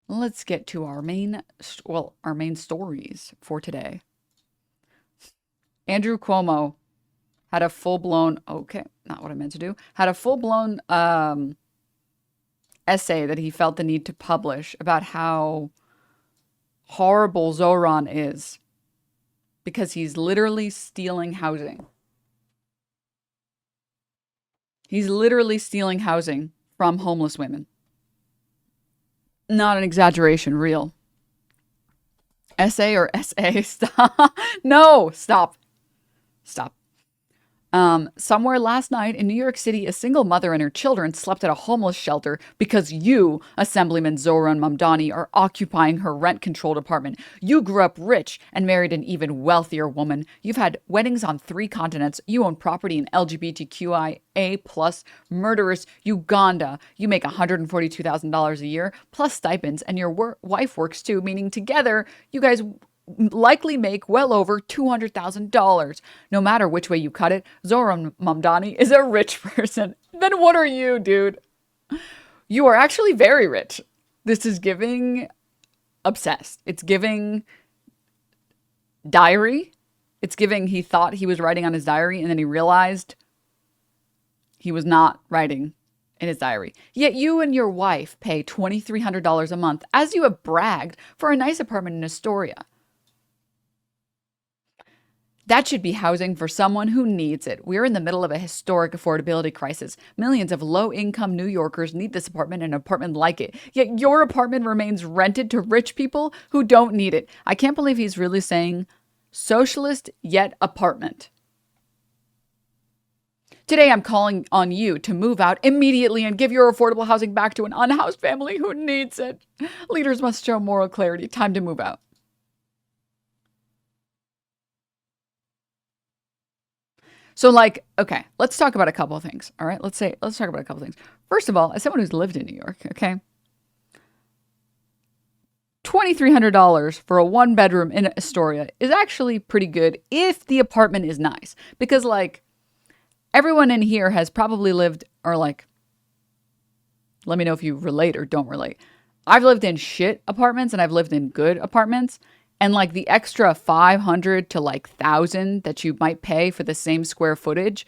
let's get to our main stories for today. Andrew Cuomo had a full-blown, okay, not what I meant to do, had a full-blown essay that he felt the need to publish about how horrible Zohran is because he's literally stealing housing. He's literally stealing housing from homeless women. Not an exaggeration, real. Essay or SA? Stop. No, stop. Stop. Somewhere last night in New York City, a single mother and her children slept at a homeless shelter because you, Assemblyman Zohran Mamdani, are occupying her rent-controlled apartment. You grew up rich and married an even wealthier woman. You've had weddings on 3 continents. You own property in LGBTQIA plus murderous Uganda. You make $142,000 a year plus stipends, and your wife works too, meaning together you guys likely make well over $200,000. No matter which way you cut it, Zohran Mamdani is a rich person. Then what are you, dude? You are actually very rich. This is giving obsessed. It's giving diary. It's giving he thought he was writing on his diary and then he realized he was not writing in his diary. Yet you and your wife pay $2,300 a month, as you have bragged, for a nice apartment in Astoria. That should be housing for someone who needs it. We're in the middle of a historic affordability crisis. Millions of low-income New Yorkers need this apartment and an apartment like it. Yet your apartment remains rented to rich people who don't need it. I can't believe he's really saying socialist yet apartment. Today, I'm calling on you to move out immediately and give your affordable housing back to an unhoused family who needs it. Leaders must show moral clarity. Time to move out. So like, okay, let's talk about a couple of things. All right, let's talk about a couple of things. First of all, as someone who's lived in New York, okay, $2,300 for a 1-bedroom in Astoria is actually pretty good if the apartment is nice. Because like, everyone in here has probably lived, or like, let me know if you relate or don't relate. I've lived in shit apartments and I've lived in good apartments. And like the extra 500 to like 1,000 that you might pay for the same square footage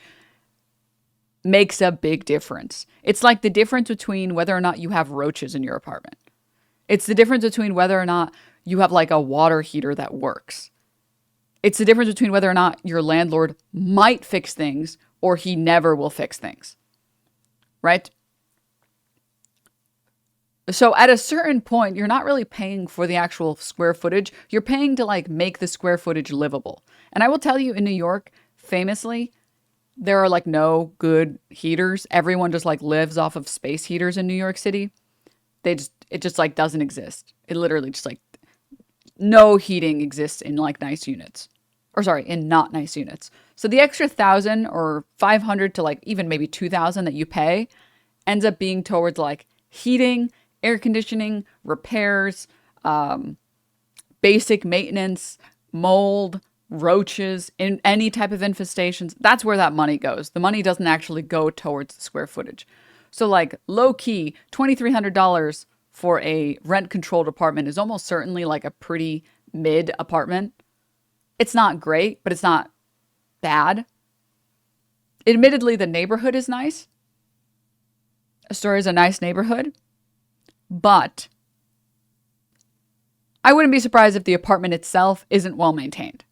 makes a big difference. It's like the difference between whether or not you have roaches in your apartment. It's the difference between whether or not you have like a water heater that works. It's the difference between whether or not your landlord might fix things or he never will fix things. Right? So at a certain point, you're not really paying for the actual square footage. You're paying to like make the square footage livable. And I will tell you in New York, famously, there are like no good heaters. Everyone just like lives off of space heaters in New York City. It just like doesn't exist. It literally just like no heating exists in like nice units. Or sorry, in not nice units. So the extra 1,000 or 500 to like even maybe 2,000 that you pay ends up being towards like heating, air conditioning, repairs, basic maintenance, mold, roaches, in any type of infestations. That's where that money goes. The money doesn't actually go towards the square footage. So like low key, $2,300 for a rent controlled apartment is almost certainly like a pretty mid apartment. It's not great, but it's not bad. Admittedly, the neighborhood is nice. Astoria is a nice neighborhood. But I wouldn't be surprised if the apartment itself isn't well maintained.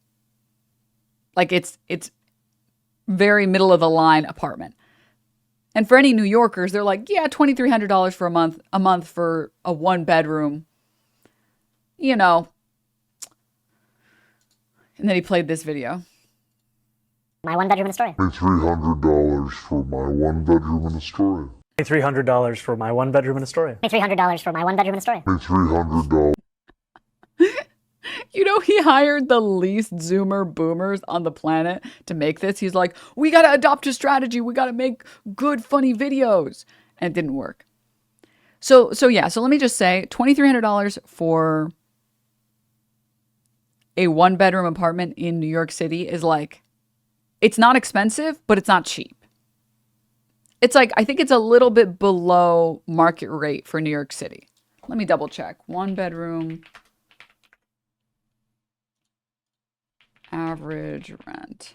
Like it's very middle of the line apartment. And for any New Yorkers, they're like, yeah, $2,300 for a month for a 1-bedroom. You know. And then he played this video. My 1-bedroom in Astoria. $300 for my 1-bedroom in Astoria. $300 for my 1-bedroom in Astoria. $300 for my 1-bedroom in Astoria. $300. You know, he hired the least Zoomer boomers on the planet to make this. He's like, we got to adopt a strategy. We got to make good, funny videos. And it didn't work. So let me just say $2,300 for a 1-bedroom apartment in New York City is like, it's not expensive, but it's not cheap. It's like, I think it's a little bit below market rate for New York City. Let me double check. 1 bedroom average rent.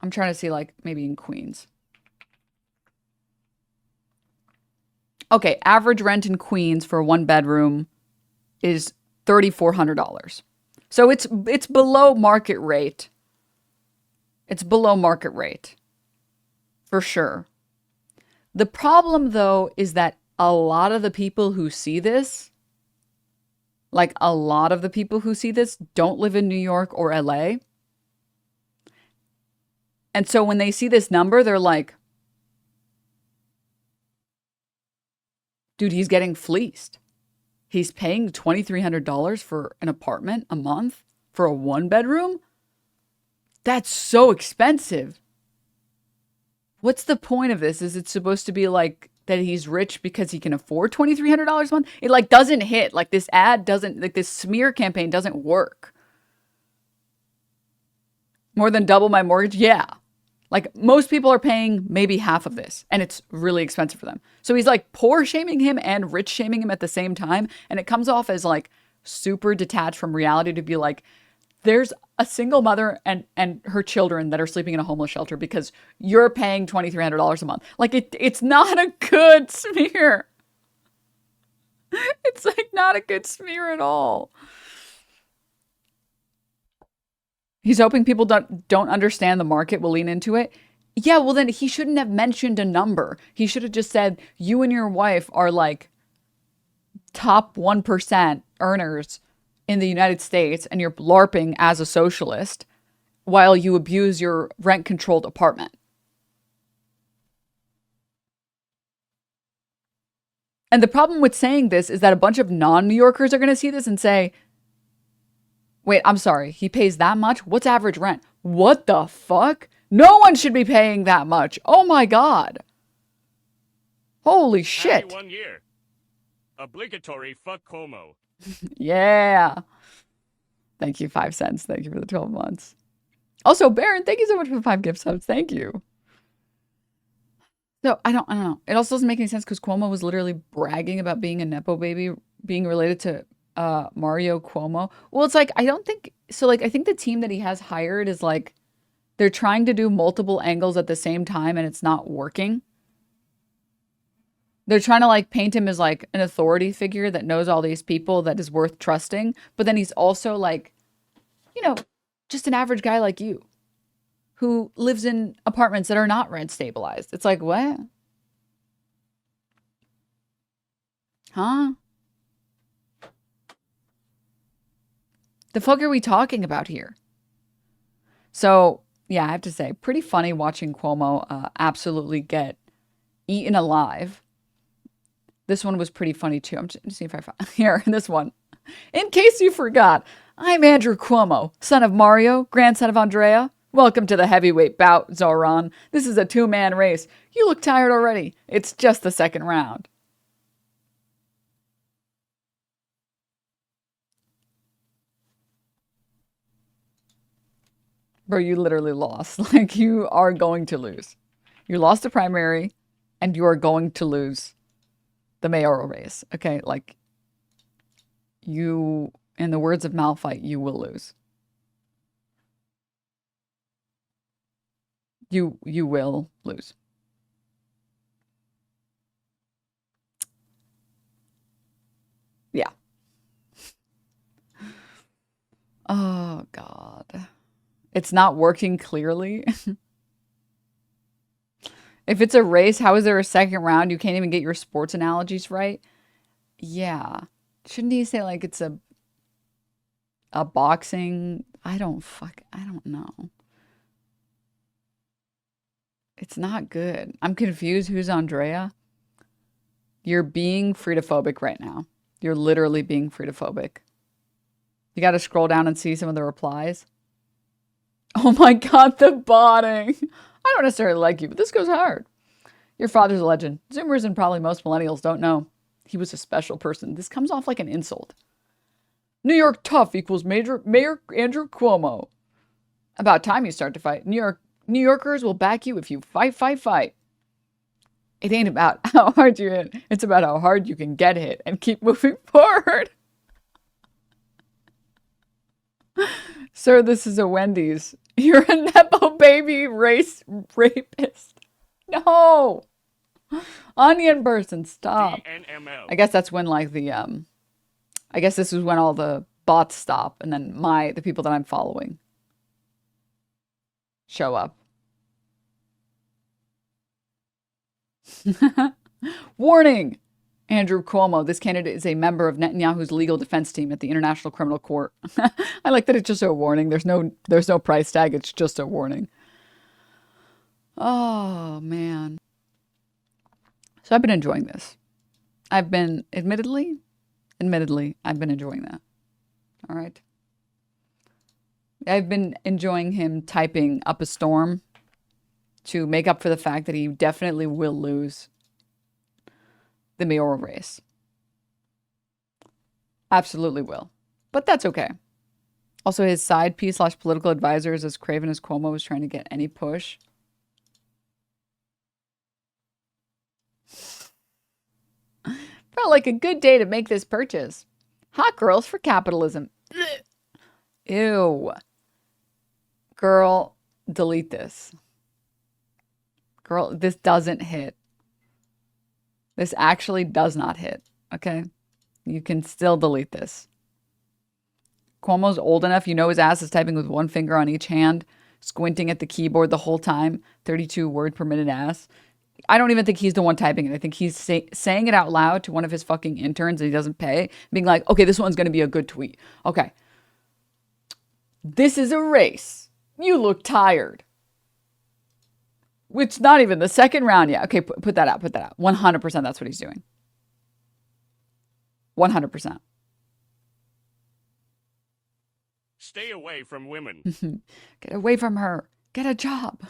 I'm trying to see like maybe in Queens. Okay, average rent in Queens for a 1 bedroom is $3,400. So it's below market rate. It's below market rate. For sure. The problem though is that a lot of the people who see this, like a lot of the people who see this don't live in New York or LA. And so when they see this number, they're like, dude, he's getting fleeced. He's paying $2,300 for an apartment a month for a 1 bedroom? That's so expensive. What's the point of this? Is it supposed to be like that he's rich because he can afford $2,300 a month? It like doesn't hit. Like this ad doesn't, like this smear campaign doesn't work. More than double my mortgage? Yeah. Like most people are paying maybe half of this and it's really expensive for them. So he's like poor shaming him and rich shaming him at the same time. And it comes off as like super detached from reality to be like, there's a single mother and her children that are sleeping in a homeless shelter because you're paying $2,300 a month. Like it's not a good smear. It's like not a good smear at all. He's hoping people don't understand the market will lean into it. Yeah, well then he shouldn't have mentioned a number. He should have just said, you and your wife are like top 1% earners in the United States and you're LARPing as a socialist while you abuse your rent-controlled apartment. And the problem with saying this is that a bunch of non-New Yorkers are going to see this and say, wait, I'm sorry, he pays that much? What's average rent? What the fuck? No one should be paying that much. Oh my God. Holy shit. 1 year. Obligatory fuck Cuomo. Yeah. Thank you, 5 cents. Thank you for the 12 months. Also, Baron, thank you so much for the 5 gift subs. Thank you. So I don't know. It also doesn't make any sense because Cuomo was literally bragging about being a Nepo baby, being related to Mario Cuomo. Well, it's like, I don't think so. Like, I think the team that he has hired is like, they're trying to do multiple angles at the same time and it's not working. They're trying to like paint him as like an authority figure that knows all these people that is worth trusting. But then he's also like, you know, just an average guy like you who lives in apartments that are not rent stabilized. It's like, what? Huh? The fuck are we talking about here? So, yeah, I have to say, pretty funny watching Cuomo absolutely get eaten alive. This one was pretty funny too. I'm just going to see if I find here, this one. In case you forgot, I'm Andrew Cuomo, son of Mario, grandson of Andrea. Welcome to the heavyweight bout, Zohran. This is a 2-man race. You look tired already. It's just the second round. Bro, you literally lost. Like, you are going to lose. You lost the primary, and you are going to lose the mayoral race. Okay, like, you, in the words of Malphite, you will lose. You will lose. Yeah. Oh, God. It's not working clearly. If it's a race, how is there a second round? You can't even get your sports analogies right. Yeah. Shouldn't he say like it's a boxing? I don't know. It's not good. I'm confused. Who's Andrea? You're being freedophobic right now. You're literally being freedophobic. You got to scroll down and see some of the replies. Oh my God, the botting. I don't necessarily like you, but this goes hard. Your father's a legend. Zoomers and probably most millennials don't know. He was a special person. This comes off like an insult. New York tough equals Mayor Andrew Cuomo. About time you start to fight. New Yorkers will back you if you fight. It ain't about how hard you hit. It's about how hard you can get hit and keep moving forward. Sir, this is a Wendy's. You're a Nepo baby race rapist. No. Onion person, stop. DNML. I guess that's when like the I guess this is when all the bots stop and then the people that I'm following show up. Warning! Andrew Cuomo, this candidate is a member of Netanyahu's legal defense team at the International Criminal Court. I like that it's just a warning. There's no price tag. It's just a warning. Oh, man. So I've been enjoying this. I've been, admittedly, I've been enjoying that. All right. I've been enjoying him typing up a storm to make up for the fact that he definitely will lose the mayoral race. Absolutely will. But that's okay. Also, his side piece / political advisor is as craven as Cuomo was trying to get any push. Felt like a good day to make this purchase. Hot girls for capitalism. Ew. Girl, delete this. Girl, this doesn't hit. This actually does not hit, okay? You can still delete this. Cuomo's old enough. You know his ass is typing with one finger on each hand, squinting at the keyboard the whole time. 32 word per minute ass. I don't even think he's the one typing it. I think he's saying it out loud to one of his fucking interns that he doesn't pay, being like, okay, this one's going to be a good tweet. Okay. This is a race. You look tired. It's not even the second round yet. Okay, put that out. 100% that's what he's doing. 100%. Stay away from women. Get away from her. Get a job.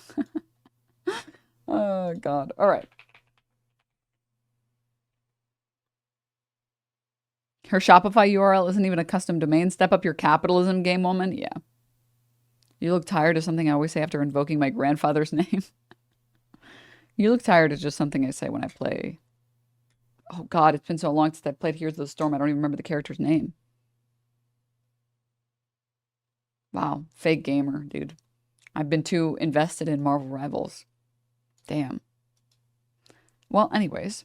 Oh, God. All right. Her Shopify URL isn't even a custom domain. Step up your capitalism game, woman. Yeah. You look tired of something I always say after invoking my grandfather's name. You look tired is just something I say when I play. Oh, God. It's been so long since I played Here's the Storm. I don't even remember the character's name. Wow. Fake gamer, dude. I've been too invested in Marvel Rivals. Damn. Well, anyways.